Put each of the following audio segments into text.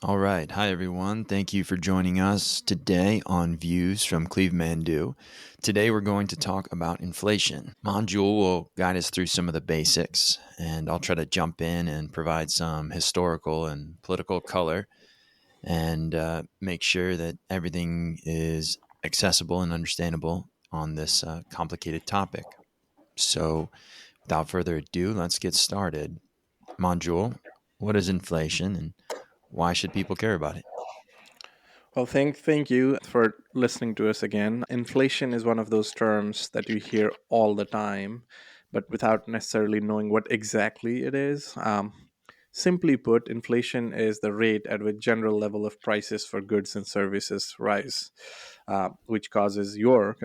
All right. Hi, everyone. Thank you for joining us today on Views from Cleveland. Today, we're going to talk about inflation. Manjul will guide us through some of the basics, and I'll try to jump in and provide some historical and political color and make sure that everything is accessible and understandable on this complicated topic. So, without further ado, let's get started. Manjul, what is inflation and why should people care about it? Well, thank you for listening to us again. Inflation is one of those terms that you hear all the time, but without necessarily knowing what exactly it is. Simply put, inflation is the rate at which general level of prices for goods and services rise, which causes your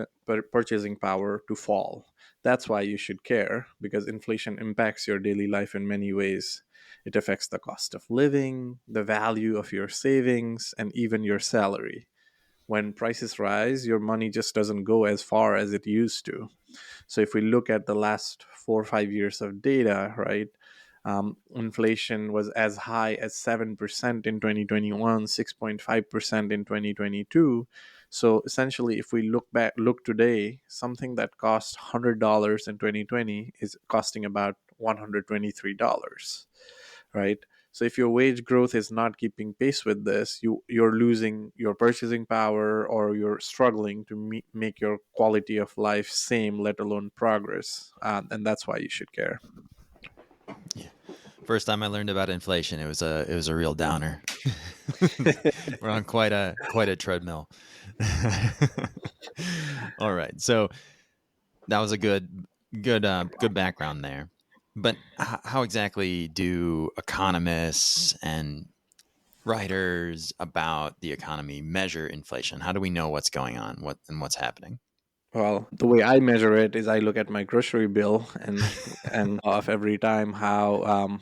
purchasing power to fall. That's why you should care, because inflation impacts your daily life in many ways. It affects the cost of living, the value of your savings, and even your salary. When prices rise, your money just doesn't go as far as it used to. So if we look at the last 4 or 5 years of data, right, inflation was as high as 7% in 2021, 6.5% in 2022. So essentially, if we look today, something that cost $100 in 2020 is costing about $123, right? So if your wage growth is not keeping pace with this, you're losing your purchasing power, or you're struggling to make your quality of life same, let alone progress. And that's why you should care. Yeah. First time I learned about inflation, it was a real downer. We're on quite a treadmill. All right, so that was a good background there. But how exactly do economists and writers about the economy measure inflation? How do we know what's going on, what's happening? Well, the way I measure it is I look at my grocery bill and off every time how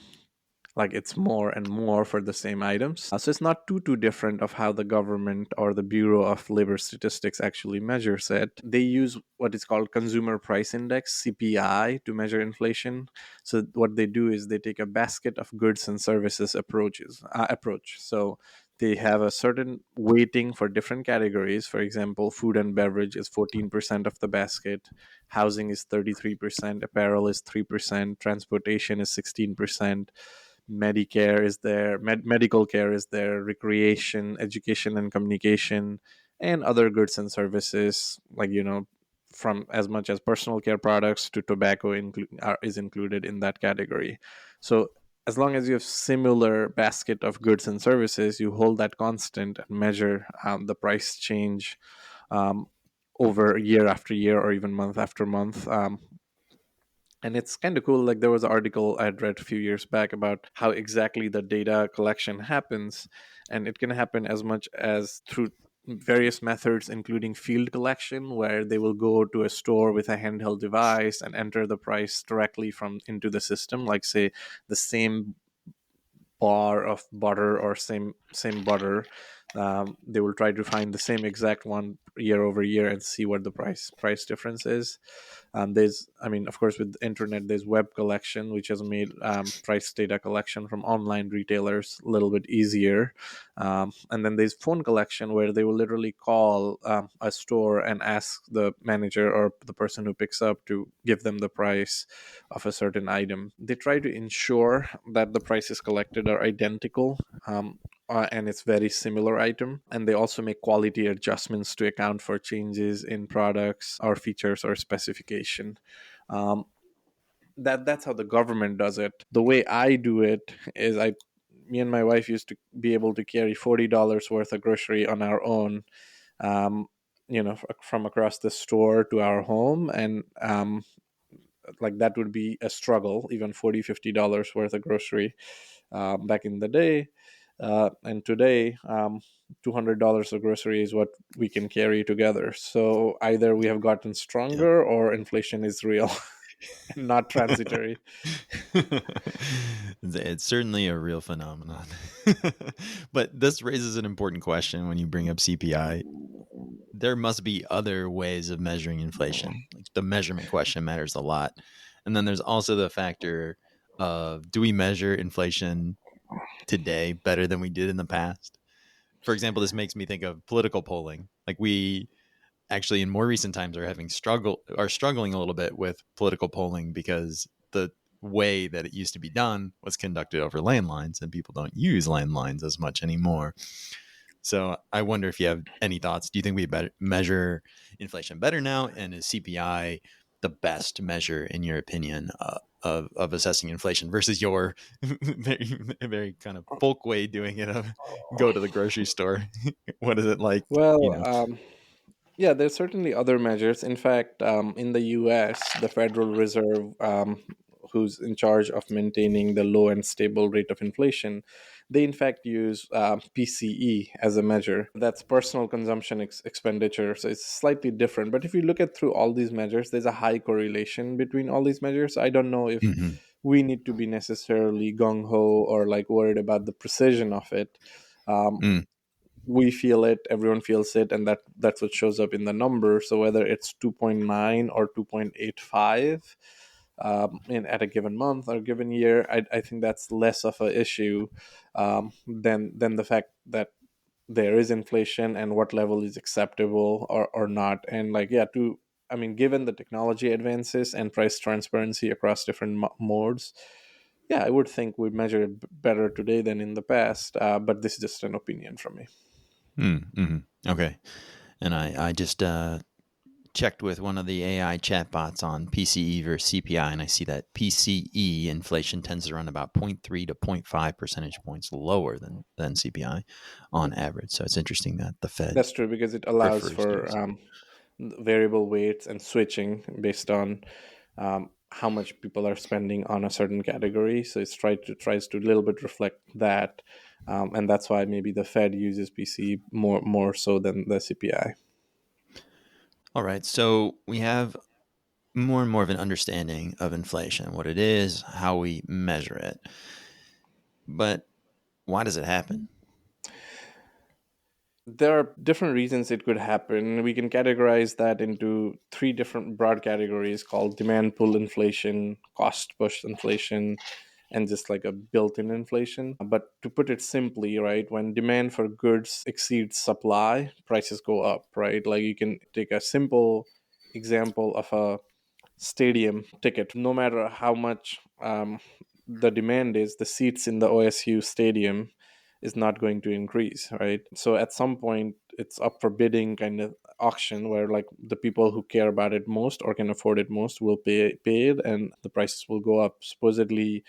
like it's more and more for the same items. So it's not too different of how the government or the Bureau of Labor Statistics actually measures it. They use what is called Consumer Price Index (CPI) to measure inflation. So what they do is they take a basket of goods and services approach. So they have a certain weighting for different categories. For example, food and beverage is 14% of the basket, housing is 33%, apparel is 3%, transportation is 16%, Medicare is there, medical care is there, recreation, education, and communication, and other goods and services, like from as much as personal care products to tobacco is included in that category. So as long as you have similar basket of goods and services, you hold that constant and measure the price change um, over year after year, or even month after month. And it's kind of cool. Like, there was an article I had read a few years back about how exactly the data collection happens, and it can happen as much as through various methods, including field collection, where they will go to a store with a handheld device and enter the price directly from into the system, like, say, the same bar of butter, or same butter. They will try to find the same exact one year over year and see what the price difference is. There's, I mean, of course, with the internet, there's web collection, which has made price data collection from online retailers a little bit easier. And then there's phone collection, where they will literally call a store and ask the manager or the person who picks up to give them the price of a certain item. They try to ensure that the prices collected are identical. And it's very similar item, and they also make quality adjustments to account for changes in products or features or specification. um, that's how the government does it. The way I do it is, I me and my wife used to be able to carry $40 worth of grocery on our own, um, from across the store to our home. And like, that would be a struggle, even $40-50 worth of grocery back in the day. And today, $200 of grocery is what we can carry together. So either we have gotten Yeah. stronger, or inflation is real and not transitory. It's certainly a real phenomenon. But this raises an important question when you bring up CPI. There must be other ways of measuring inflation. Like, the measurement question matters a lot. And then there's also the factor of, do we measure inflation today better than we did in the past? For example, this makes me think of political polling. Like we actually in more recent times are struggling a little bit with political polling because the way that it used to be done was conducted over landlines, and people don't use landlines as much anymore. So I wonder if you have any thoughts. Do you think we better measure inflation better now, and is CPI the best measure in your opinion of assessing inflation versus your very kind of folk way doing it of go to the grocery store? What is it like? You Well, know. yeah, there's certainly other measures. In fact, in the US, the Federal Reserve, who's in charge of maintaining the low and stable rate of inflation, they in fact use PCE as a measure. That's personal consumption expenditure. So it's slightly different. But if you look at through all these measures, there's a high correlation between all these measures. I don't know if Mm-hmm. we need to be necessarily gung ho or like worried about the precision of it. Um, Mm, we feel it, everyone feels it, and that's what shows up in the number. So whether it's 2.9 or 2.85 at a given month or given year, I think that's less of an issue than the fact that there is inflation and what level is acceptable or not. And like, yeah, to I mean, given the technology advances and price transparency across different modes, yeah, I would think we measure it better today than in the past. But this is just an opinion from me. mm-hmm. Okay. And I just checked with one of the AI chatbots on PCE versus CPI, and I see that PCE inflation tends to run about zero point 0.3 to zero point 0.5 percentage points lower than CPI on average. So it's interesting that the Fed That's true because it allows prefers to for use it. variable weights and switching based on how much people are spending on a certain category. So it's tries to a little bit reflect that, and that's why maybe the Fed uses PC more so than the CPI. All right. So we have more and more of an understanding of inflation, what it is, how we measure it. But why does it happen? There are different reasons it could happen. We can categorize that into three different broad categories called demand pull inflation, cost push inflation, and just like a built in inflation. But to put it simply, right, when demand for goods exceeds supply, prices go up, right? Like you can take a simple example of a stadium ticket. No matter how much the demand is, the seats in the OSU stadium is not going to increase, right? So at some point, it's up for bidding kind of auction where like the people who care about it most or can afford it most will pay it, and the prices will go up. Supposedly,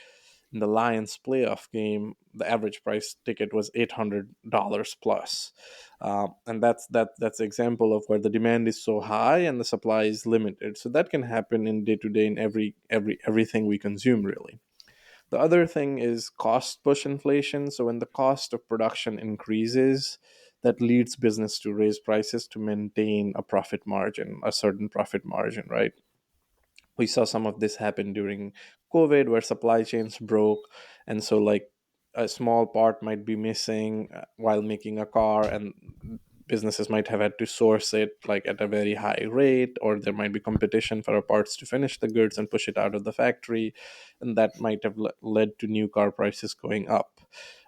in the Lions playoff game, the average price ticket was $800 plus, and that's example of where the demand is so high and the supply is limited. So that can happen in day to day in everything we consume, really. The other thing is cost push inflation. So when the cost of production increases, that leads business to raise prices to maintain a profit margin, a certain profit margin, right? We saw some of this happen during COVID where supply chains broke, and so like a small part might be missing while making a car, and businesses might have had to source it like at a very high rate, or there might be competition for parts to finish the goods and push it out of the factory, and that might have led to new car prices going up.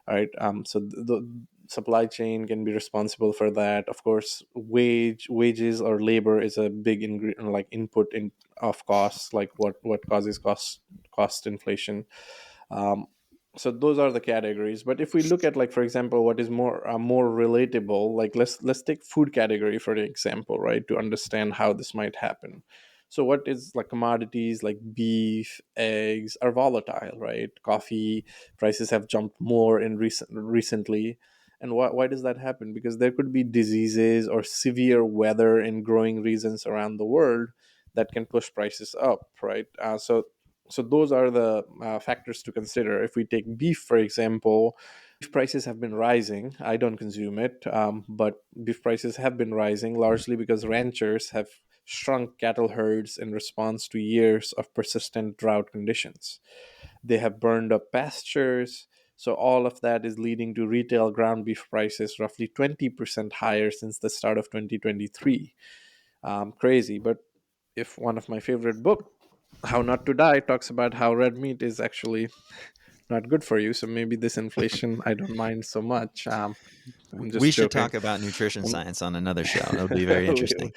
All right. So the supply chain can be responsible for that. Of course, wages or labor is a big like input in of costs, like what causes cost inflation. um, so those are the categories. But if we look at, like, for example, what is more relatable, like let's take food category for example, right, to understand how this might happen. So what is like commodities like beef, eggs are volatile, right? Coffee prices have jumped more in recently. And why does that happen? Because there could be diseases or severe weather in growing regions around the world that can push prices up, right? So those are the factors to consider. If we take beef, for example, beef prices have been rising. I don't consume it, but beef prices have been rising largely because ranchers have shrunk cattle herds in response to years of persistent drought conditions. They have burned up pastures. So all of that is leading to retail ground beef prices roughly 20% higher since the start of 2023. Crazy. But if one of my favorite book, How Not to Die, talks about how red meat is actually not good for you. So maybe this inflation I don't mind so much. I'm We just should joking. talk about nutrition Um, science on another show. It'll be very we, interesting.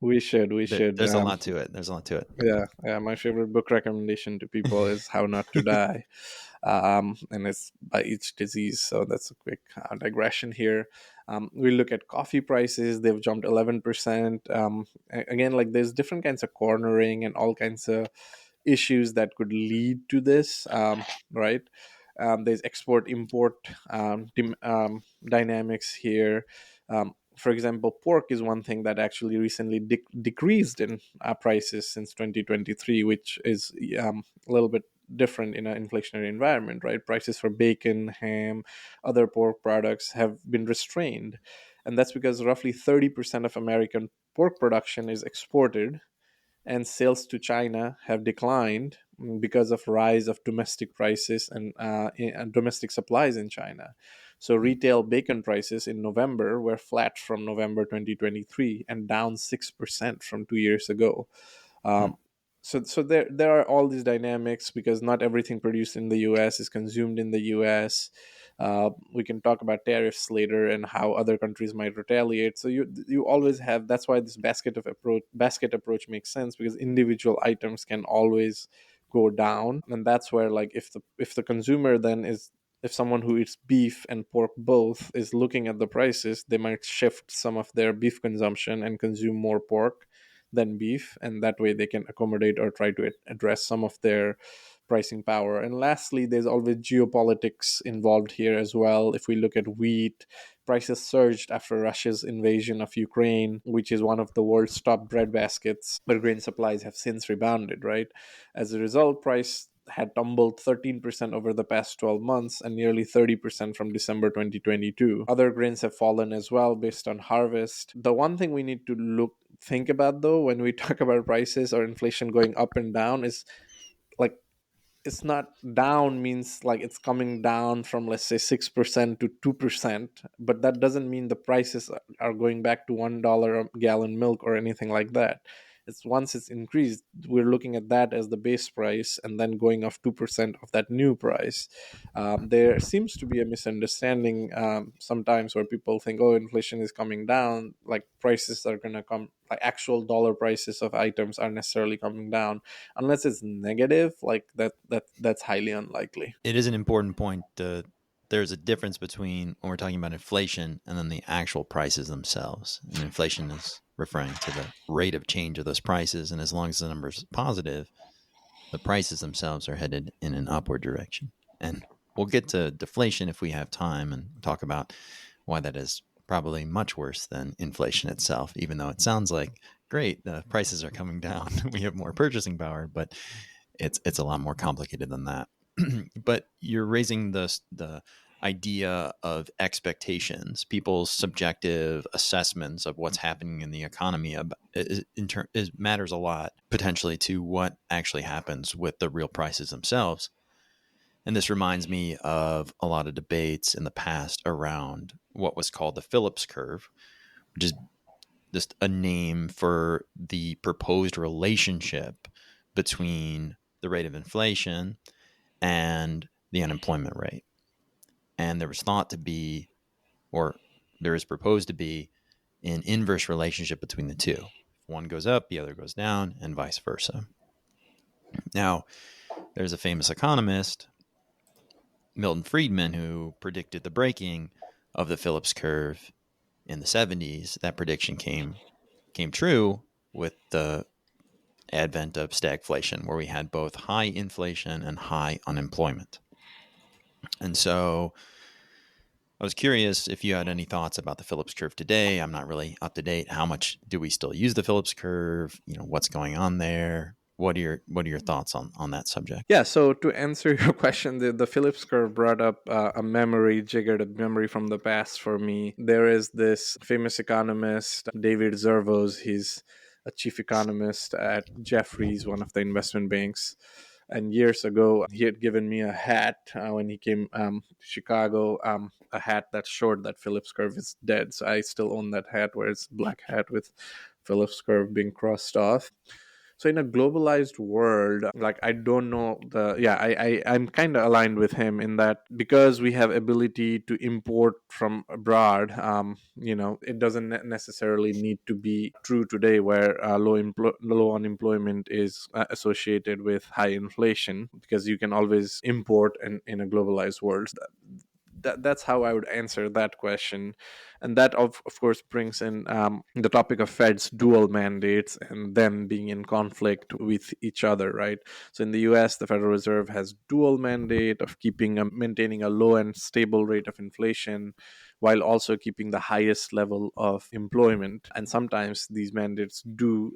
we should, we should. There's a lot to it. There's a lot to it. Yeah, yeah. My favorite book recommendation to people is How Not to Die, and it's by each disease. So that's a quick digression here. We look at coffee prices; they've jumped 11%. Again, like there's different kinds of cornering and all kinds of issues that could lead to this, right? There's export import dynamics here. For example, pork is one thing that actually recently decreased in prices since 2023, which is a little bit different in an inflationary environment, right? Prices for bacon, ham, other pork products have been restrained. And that's because roughly 30% of American pork production is exported, and sales to China have declined because of rise of domestic prices and domestic supplies in China. So retail bacon prices in November were flat from November 2023 and down 6% from 2 years ago. Hmm. Um, so there are all these dynamics because not everything produced in the U.S. is consumed in the U.S. We can talk about tariffs later and how other countries might retaliate. So you always have, that's why this basket approach makes sense, because individual items can always go down, and that's where, like, if the consumer then is, if someone who eats beef and pork both is looking at the prices, they might shift some of their beef consumption and consume more pork than beef, and that way they can accommodate or try to address some of their pricing power. And lastly, there's always geopolitics involved here as well. If we look at wheat, prices surged after Russia's invasion of Ukraine, which is one of the world's top bread baskets, but grain supplies have since rebounded, right? As a result, price had tumbled 13% over the past 12 months and nearly 30% from December 2022. Other grains have fallen as well based on harvest. The one thing we need to think about, though, when we talk about prices or inflation going up and down is, like, it's not down means like it's coming down from, let's say, 6% to 2%, but that doesn't mean the prices are going back to $1 a gallon milk or anything like that. It's once it's increased, we're looking at that as the base price and then going off 2% of that new price. There seems to be a misunderstanding sometimes where people think, oh, inflation is coming down, like prices are going to come, like actual dollar prices of items are necessarily coming down, unless it's negative, like that's highly unlikely. It is an important point. There's a difference between when we're talking about inflation and then the actual prices themselves. And inflation is referring to the rate of change of those prices. And as long as the number is positive, the prices themselves are headed in an upward direction. And we'll get to deflation if we have time and talk about why that is probably much worse than inflation itself, even though it sounds like great, the prices are coming down, we have more purchasing power, but it's a lot more complicated than that. But you're raising the idea of expectations, people's subjective assessments of what's happening in the economy. It matters a lot potentially to what actually happens with the real prices themselves. And this reminds me of a lot of debates in the past around what was called the Phillips curve, which is just a name for the proposed relationship between the rate of inflation and the unemployment rate. And there was thought to be, or there is proposed to be, an inverse relationship between the two. If one goes up, the other goes down, and vice versa. Now, there's a famous economist, Milton Friedman, who predicted the breaking of the Phillips curve in the 70s. That prediction came true with the advent of stagflation, where we had both high inflation and high unemployment. And so I was curious if you had any thoughts about the Phillips curve today. I'm not really up to date. How much do we still use the Phillips curve? What's going on there? What are your thoughts on that subject? Yeah, so to answer your question, the Phillips curve brought up jiggered a memory from the past for me. There is this famous economist, David Zervos. He's a chief economist at Jefferies, one of the investment banks. And years ago, he had given me a hat when he came to Chicago, a hat that showed that Phillips curve is dead. So I still own that hat, where it's black hat with Phillips curve being crossed off. So in a globalized world, like I don't know the yeah, I'm kind of aligned with him in that because we have ability to import from abroad. It doesn't necessarily need to be true today, where low unemployment is associated with high inflation, because you can always import in a globalized world. That's how I would answer that question. And that, of course, brings in the topic of Fed's dual mandates and them being in conflict with each other, right? So in the US, the Federal Reserve has dual mandate of maintaining a low and stable rate of inflation while also keeping the highest level of employment. And sometimes these mandates do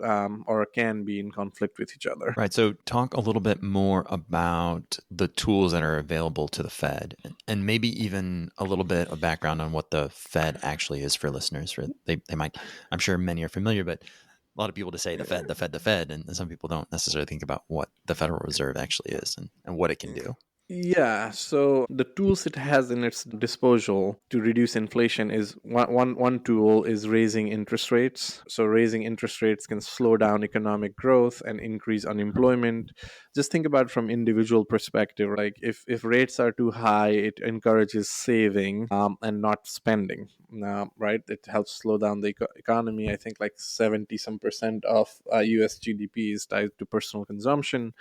or can be in conflict with each other. Right. So, talk a little bit more about the tools that are available to the Fed, and maybe even a little bit of background on what the Fed actually is for listeners. For they might, I'm sure many are familiar, but a lot of people to say the Fed, the Fed, the Fed, and some people don't necessarily think about what the Federal Reserve actually is and what it can do. Yeah, so the tools it has in its disposal to reduce inflation is one tool is raising interest rates. So raising interest rates can slow down economic growth and increase unemployment. Just think about it from individual perspective. Like if rates are too high, it encourages saving and not spending. Right? It helps slow down the economy. I think like 70 some percent of US GDP is tied to personal consumption.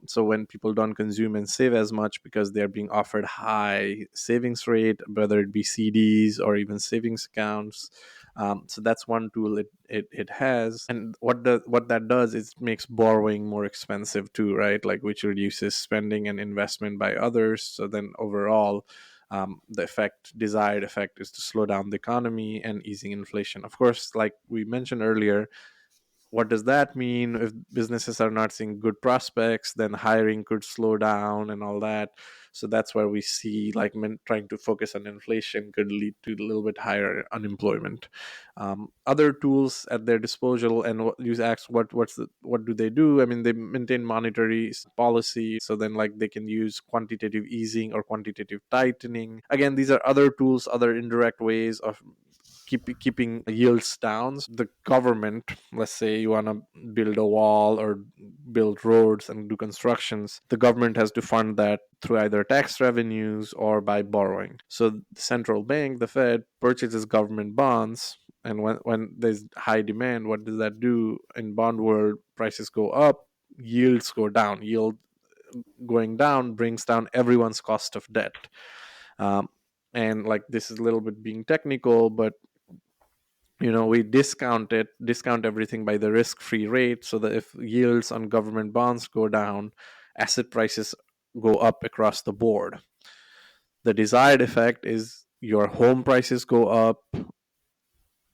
So when people don't consume and save as much because they're being offered high savings rate, whether it be CDs or even savings accounts, so that's one tool it has. And what that does is makes borrowing more expensive too, right? Like, which reduces spending and investment by others. So then overall, the desired effect is to slow down the economy and easing inflation. Of course, like we mentioned earlier, what does that mean? If businesses are not seeing good prospects, then hiring could slow down and all that. So that's where we see like trying to focus on inflation could lead to a little bit higher unemployment. Other tools at their disposal, and you asked what do they do? I mean, they maintain monetary policy. So then like they can use quantitative easing or quantitative tightening. Again, these are other tools, other indirect ways of keeping yields down. The government, let's say you want to build a wall or build roads and do constructions, the government has to fund that through either tax revenues or by borrowing. So the central bank, the Fed, purchases government bonds. And when there's high demand, what does that do? In bond world, prices go up, yields go down. Yield going down brings down everyone's cost of debt. um, and like, this is a little bit being technical, but we discount everything by the risk-free rate, so that if yields on government bonds go down, asset prices go up across the board. The desired effect is your home prices go up,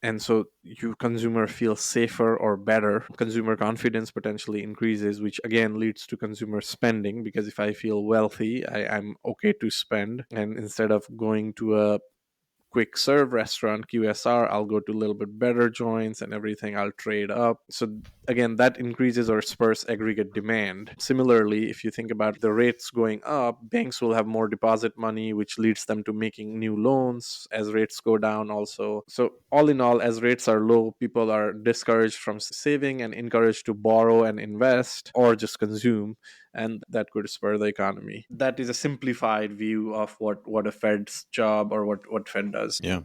and so you consumer feels safer or better. Consumer confidence potentially increases, which again leads to consumer spending, because if I feel wealthy, I'm okay to spend. And instead of going to a quick serve restaurant, QSR, I'll go to a little bit better joints and everything. I'll trade up. So again, that increases or spurs aggregate demand. Similarly, if you think about the rates going up, banks will have more deposit money, which leads them to making new loans as rates go down also. So all in all, as rates are low, people are discouraged from saving and encouraged to borrow and invest or just consume, and that could spur the economy. That is a simplified view of what a Fed's job or what Fed does. Yeah.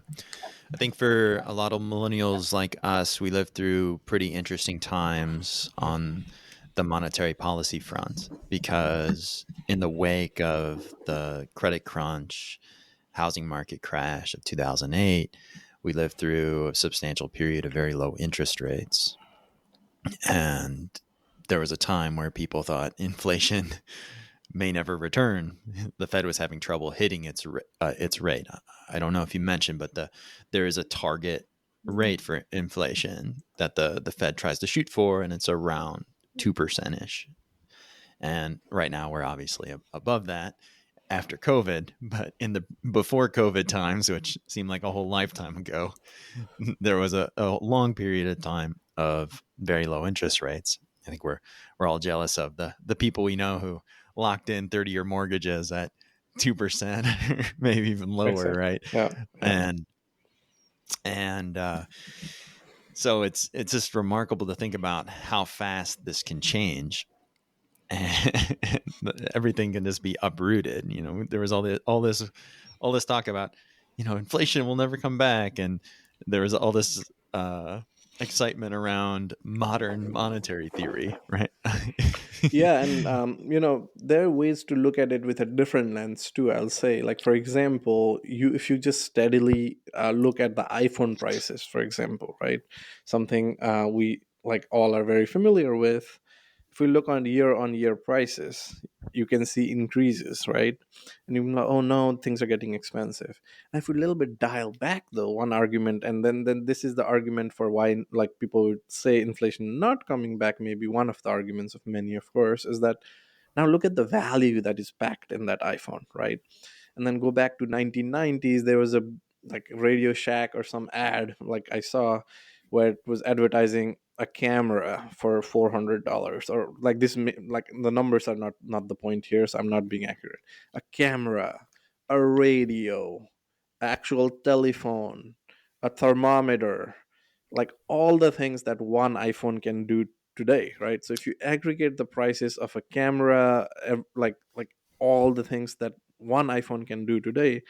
I think for a lot of millennials like us, we lived through pretty interesting times on the monetary policy front, because in the wake of the credit crunch, housing market crash of 2008, we lived through a substantial period of very low interest rates. And there was a time where people thought inflation may never return. The Fed was having trouble hitting its rate. I don't know if you mentioned, but there is a target rate for inflation that the Fed tries to shoot for, and it's around 2% ish. And right now we're obviously above that after COVID, but in the before COVID times, which seemed like a whole lifetime ago, there was a long period of time of very low interest rates. I think we're all jealous of the people we know who locked in 30-year mortgages at 2%, maybe even lower, Exactly. right? Yeah. Yeah. And and So it's just remarkable to think about how fast this can change, and everything can just be uprooted. There was all this talk about, inflation will never come back, and there was all this excitement around modern monetary theory, right? Yeah, and there are ways to look at it with a different lens too. I'll say, like for example, you if you just steadily look at the iPhone prices, for example, right? Something we like all are very familiar with. If we look on year prices, you can see increases, right? And you're like, oh no, things are getting expensive. And if we a little bit dial back though, one argument, and then this is the argument for why like people would say inflation not coming back, maybe one of the arguments of many, of course, is that now look at the value that is packed in that iPhone, right? And then go back to 1990s, there was a like Radio Shack or some ad like I saw where it was advertising a camera for $400, or like this like the numbers are not the point here, so I'm not being accurate. A camera, a radio, actual telephone, a thermometer, like all the things that one iPhone can do today, right? So if you aggregate the prices of a camera, like all the things that one iPhone can do today,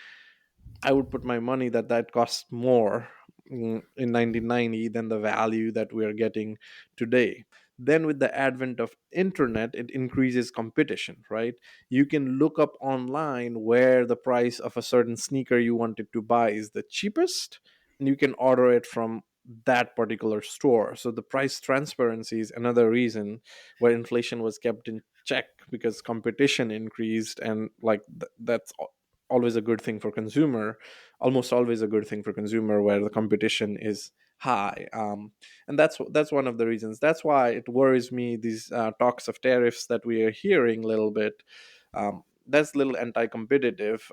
I would put my money that that costs more in 1990 than the value that we are getting today. Then with the advent of internet, it increases competition, right? You can look up online where the price of a certain sneaker you wanted to buy is the cheapest, and you can order it from that particular store. So the price transparency is another reason why inflation was kept in check, because competition increased, and like that's always a good thing for consumer, almost always a good thing for consumer where the competition is high. And that's one of the reasons. That's why it worries me, these talks of tariffs that we are hearing a little bit. That's a little anti-competitive,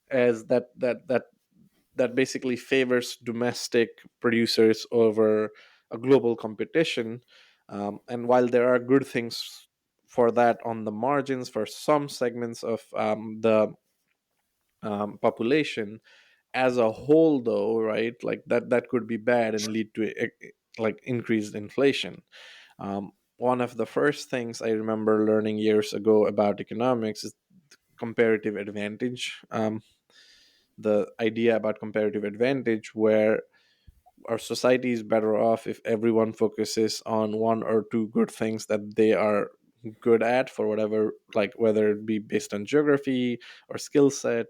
as that basically favors domestic producers over a global competition. And while there are good things for that on the margins for some segments of the population, as a whole though, right, like that could be bad and lead to like increased inflation. One of the first things I remember learning years ago about economics is comparative advantage. The idea about comparative advantage, where our society is better off if everyone focuses on one or two good things that they are good at for whatever, like whether it be based on geography or skill set.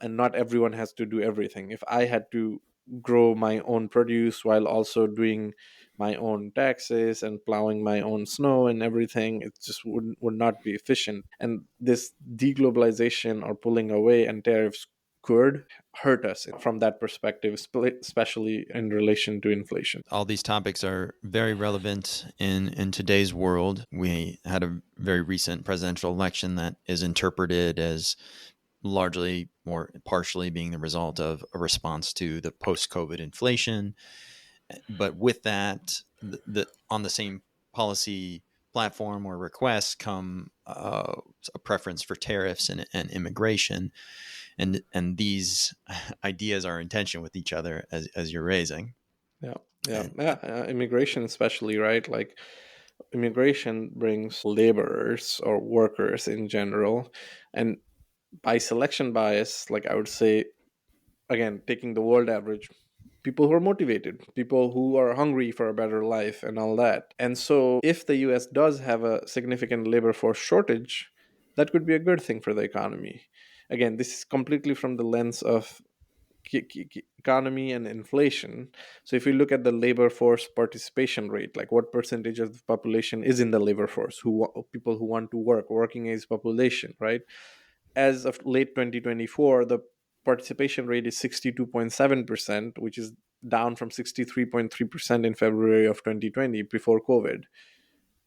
And not everyone has to do everything. If I had to grow my own produce while also doing my own taxes and plowing my own snow and everything, it just would not be efficient. And this deglobalization or pulling away and tariffs could hurt us from that perspective, especially in relation to inflation. All these topics are very relevant in today's world. We had a very recent presidential election that is interpreted as largely or partially being the result of a response to the post-COVID inflation. But with that, on the same policy platform or requests come a preference for tariffs and immigration, and these ideas are in tension with each other as you're raising. Yeah, yeah, And yeah. Immigration, especially, right? Like immigration brings laborers or workers in general, and by selection bias, like I would say, again, taking the world average, people who are motivated, people who are hungry for a better life, and all that. And so, if the US does have a significant labor force shortage, that could be a good thing for the economy. Again, this is completely from the lens of economy and inflation. So, if you look at the labor force participation rate, like what percentage of the population is in the labor force, people who want to work, working age population, right? As of late 2024, the participation rate is 62.7%, which is down from 63.3% in February of 2020 before COVID.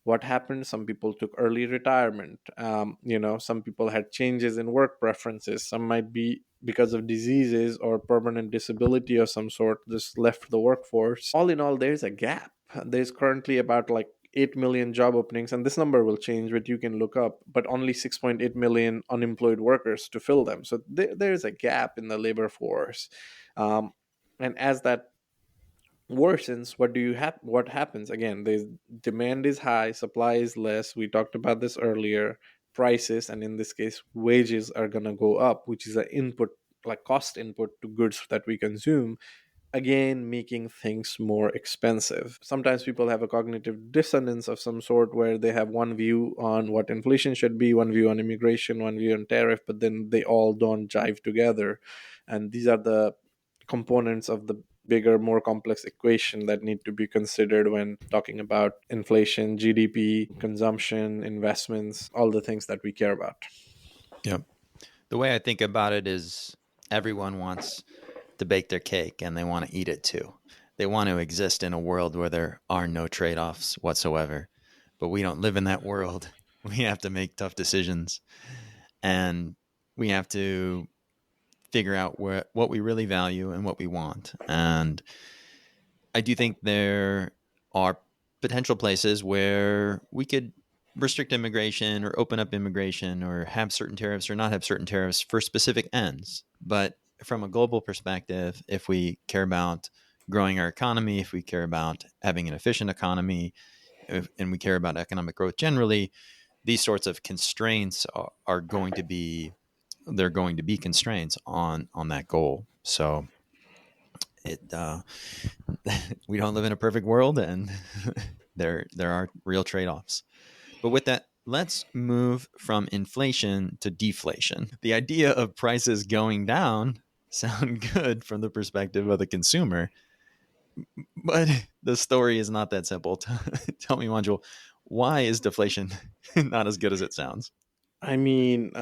What happened? Some people took early retirement. Some people had changes in work preferences. Some might be because of diseases or permanent disability of some sort, just left the workforce. All in all, there's a gap. There's currently about like 8 million job openings, and this number will change, but you can look up, but only 6.8 million unemployed workers to fill them. So there's a gap in the labor force. And as that worsens, what happens again? There's demand is high, supply is less. We talked about this earlier. Prices, and in this case wages, are going to go up, which is an input, like cost input to goods that we consume, again making things more expensive. Sometimes people have a cognitive dissonance of some sort, where they have one view on what inflation should be, one view on immigration, one view on tariff, but then they all don't jive together. And these are the components of the bigger, more complex equation that need to be considered when talking about inflation, GDP, consumption, investments, all the things that we care about. Yep. The way I think about it is everyone wants to bake their cake and they want to eat it too. They want to exist in a world where there are no trade offs whatsoever. But we don't live in that world. We have to make tough decisions and we have to figure out what we really value and what we want. And I do think there are potential places where we could restrict immigration or open up immigration or have certain tariffs or not have certain tariffs for specific ends. But from a global perspective, if we care about growing our economy, if we care about having an efficient economy, and we care about economic growth generally, these sorts of constraints are going to be they're going to be constraints on that goal. So it we don't live in a perfect world, and there are real trade offs. But with that, let's move from inflation to deflation. The idea of prices going down sound good from the perspective of the consumer, but the story is not that simple. Tell me, Manjul, why is deflation not as good as it sounds? I mean,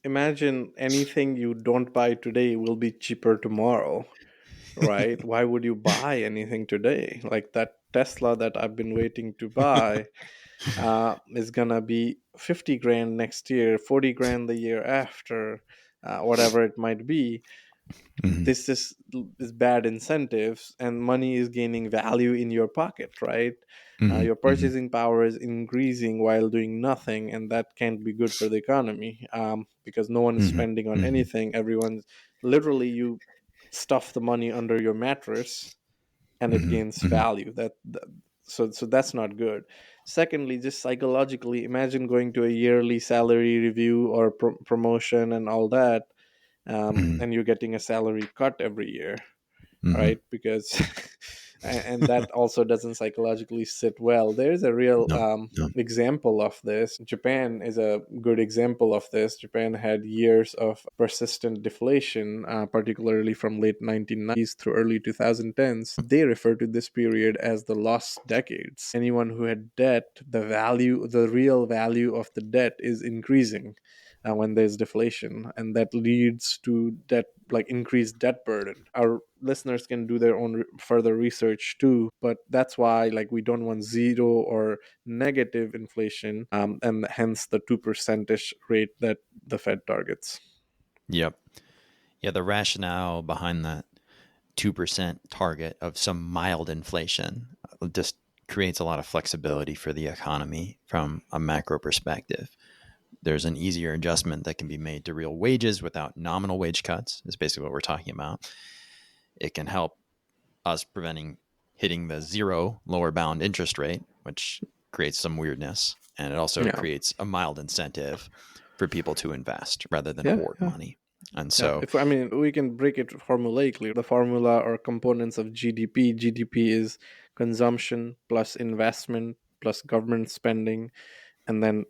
imagine anything you don't buy today will be cheaper tomorrow, right? Why would you buy anything today? Like that Tesla that I've been waiting to buy is gonna be 50 grand next year, 40 grand the year after, whatever it might be. Mm-hmm. This is bad incentives, and money is gaining value in your pocket, right? Your Mm-hmm. purchasing power is increasing while doing nothing, and that can't be good for the economy, because no one is Mm-hmm. spending on Mm-hmm. anything. Everyone's literally, you stuff the money under your mattress and it Mm-hmm. gains Mm-hmm. value. So that's not good. Secondly, just psychologically, imagine going to a yearly salary review or promotion and all that, Mm-hmm. and you're getting a salary cut every year, Mm-hmm. right? Because and that also doesn't psychologically sit well. There's a real No, no. example of this. Japan is a good example of this. Japan had years of persistent deflation, particularly from late 1990s through early 2010s. They refer to this period as the lost decades. Anyone who had debt, the real value of the debt is increasing when there's deflation, and that leads to debt, like increased debt burden. Our listeners can do their own further research too, but that's why, like, we don't want zero or negative inflation, and hence the 2% rate that the Fed targets. Yep. Yeah, the rationale behind that 2% target of some mild inflation just creates a lot of flexibility for the economy from a macro perspective. There's an easier adjustment that can be made to real wages without nominal wage cuts, is basically what we're talking about. It can help us preventing hitting the zero lower bound interest rate, which creates some weirdness. And it also Yeah, creates a mild incentive for people to invest rather than yeah, hoard yeah. money. And Yeah, so, if I mean, we can break it formulaically. The formula or components of GDP. GDP is consumption plus investment plus government spending, and then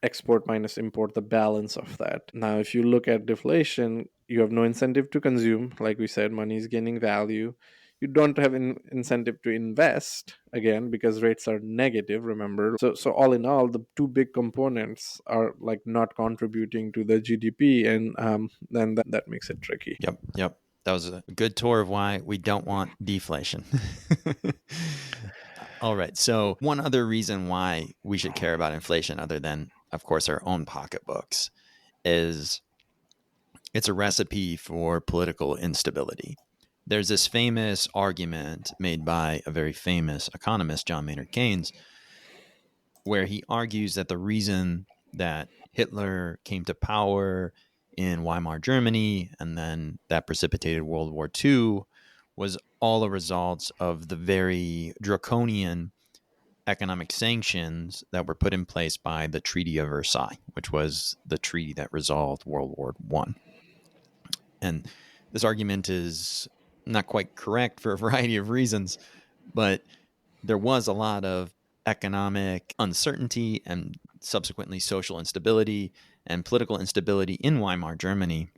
export minus import, the balance of that. Now, if you look at deflation, you have no incentive to consume. Like we said, money is gaining value. You don't have an incentive to invest, again, because rates are negative, remember. So all in all, the two big components are like not contributing to the GDP, and then that makes it tricky. yep, yep. That was a good tour of why we don't want deflation. All right. So, one other reason why we should care about inflation, other than, of course, our own pocketbooks, is it's a recipe for political instability. There's this famous argument made by a very famous economist, John Maynard Keynes, where he argues that the reason that Hitler came to power in Weimar Germany and then that precipitated World War II was all a result of the very draconian economic sanctions that were put in place by the Treaty of Versailles, which was the treaty that resolved World War One. And this argument is not quite correct for a variety of reasons, but there was a lot of economic uncertainty and subsequently social instability and political instability in Weimar Germany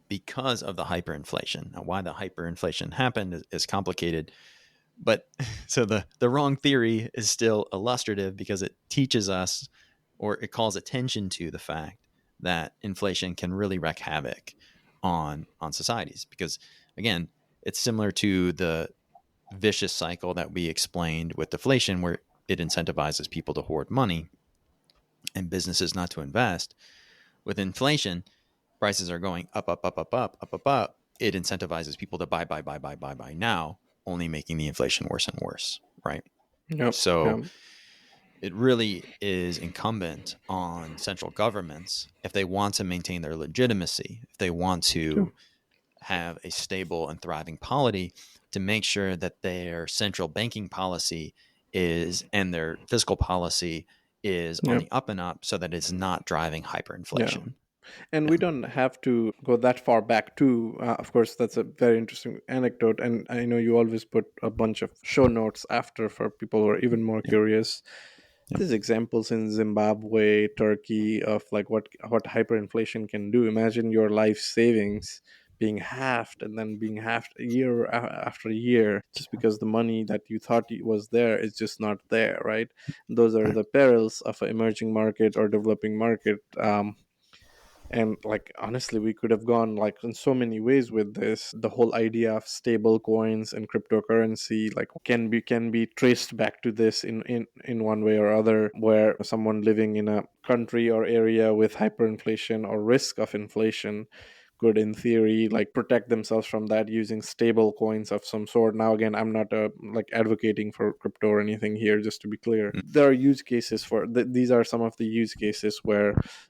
because of the hyperinflation. Now, why the hyperinflation happened is complicated, but so the wrong theory is still illustrative because it teaches us, or it calls attention to the fact that inflation can really wreak havoc on societies. Because again, it's similar to the vicious cycle that we explained with deflation, where it incentivizes people to hoard money and businesses not to invest. With inflation, prices are going up, up, up, up, up, up, up, up. It incentivizes people to buy now, only making the inflation worse and worse, right? Yep. So Yep. it really is incumbent on central governments, if they want to maintain their legitimacy, if they want Yep. to have a stable and thriving polity, to make sure that their central banking policy is and their fiscal policy is on Yep. the up and up, so that it's not driving Yeah. hyperinflation. And we Yeah. don't have to go that far back too. Of course, that's a very interesting anecdote, and I know you always put a bunch of show notes after for people who are even more Yeah. curious. Yeah. There's examples in Zimbabwe, Turkey of like what hyperinflation can do. Imagine your life savings being halved and then being halved after year just because the money that you thought was there is just not there, right? Those are Right. the perils of an emerging market or developing market. And like honestly, we could have gone like in so many ways with this. The whole idea of stable coins and cryptocurrency like can be traced back to this in one way or other, where someone living in a country or area with hyperinflation or risk of inflation could in theory like protect themselves from that using stable coins of some sort. Now again, I'm not like advocating for crypto or anything here, just to be clear. Mm. There are use cases for these are some of the use cases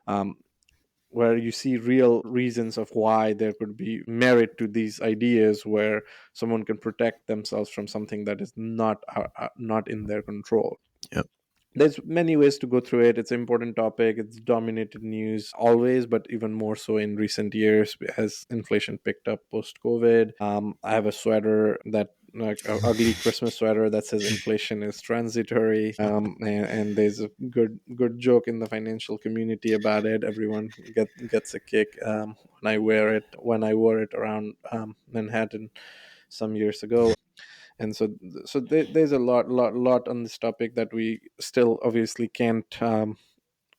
um, where you see real reasons of why there could be merit to these ideas, where someone can protect themselves from something that is not in their control. Yep. There's many ways to go through it. It's an important topic. It's dominated news always, but even more so in recent years as inflation picked up post COVID. I have a sweater that like a ugly Christmas sweater that says inflation is transitory. And there's a good joke in the financial community about it. Everyone gets a kick when I wore it around Manhattan some years ago. And so there's a lot on this topic that we still obviously can't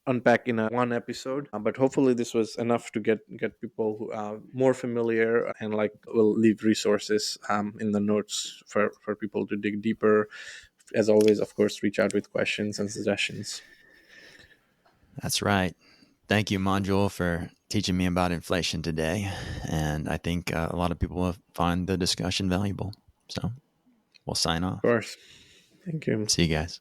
unpack in a one episode, but hopefully this was enough to get people who are more familiar, and like we'll leave resources in the notes for people to dig deeper. As always, of course, reach out with questions and suggestions. That's right. Thank you, Module, for teaching me about inflation today. And I think a lot of people will find the discussion valuable. So we'll sign Of off. course. Thank you. See you guys.